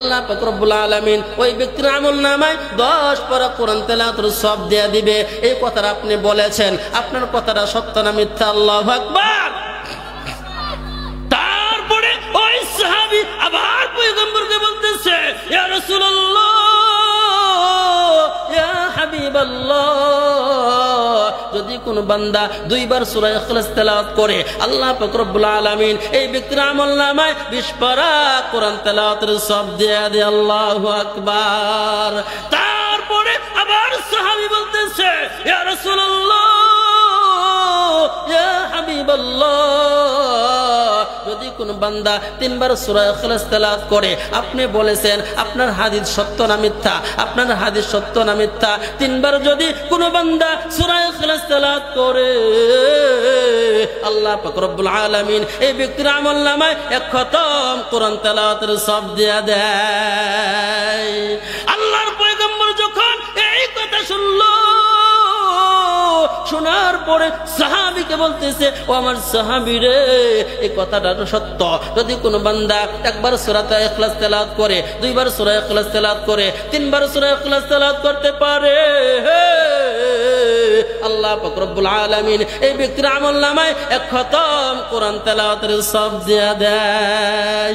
আল্লাহ পাক রব্বুল আলামিন ওই ব্যক্তির আমলনামায় 10 পারা কোরআন তেলাওয়াতের সওয়াব দিয়ে দিবে। এই কথাটা আপনি বলেছেন, আপনার কথাটা সত্য না মিথ্যা? আল্লাহু আকবার। তারপরে ওই সাহাবী আবার পয়গম্বরকে বলতেছে, ইয়া রাসূলুল্লাহ, ইয়া হাবিবাল্লাহ, যদি কোন বান্দা 2 বার সূরা ইখলাস তেলাওয়াত করে আল্লাহ পাক রব্বুল আলামিন এই ব্যক্তির আমলনামায় 20 পারা কোরআন তেলাওয়াতের সওয়াব দিয়ে দেয়। আল্লাহু আকবার। তারপরে আবার সাহাবী বলতেছে, ইয়া রাসূলুল্লাহ, ইয়া হাবিবাল্লাহ, যদি কোন বান্দা 3 বার সূরা ইখলাস তেলাওয়াত করে, আপনি বলেছেন আপনার হাদিস সত্য না মিথ্যা? আপনার হাদিস সত্য না মিথ্যা? 3 বার যদি কোন বান্দা সূরা ইখলাস তেলাওয়াত করে আল্লাহ পাক রব্বুল আলামিন এই ব্যক্তির আমলনামায় 1 খতম কোরআন তেলাওয়াতের সওয়াব দিয়ে দেয়। আল্লাহর পয়গম্বর যখন এই কথা শুনলো, শোনার পরে সাহাবীকে বলতেছে, ও আমার সাহাবী রে, এই কথাটা সত্য। যদি কোন বান্দা 1 বার সূরা ইখলাস তেলাওয়াত করে, 2 বার সূরা ইখলাস তেলাওয়াত করে, 3 বার সূরা ইখলাস তেলাওয়াত করতে পারে, আল্লাহ পাক রব্বুল আলামিন এই ব্যক্তির আমলনামায় 1 খতম কোরআন তেলাওয়াতের সওয়াব দিয়ে দেয়।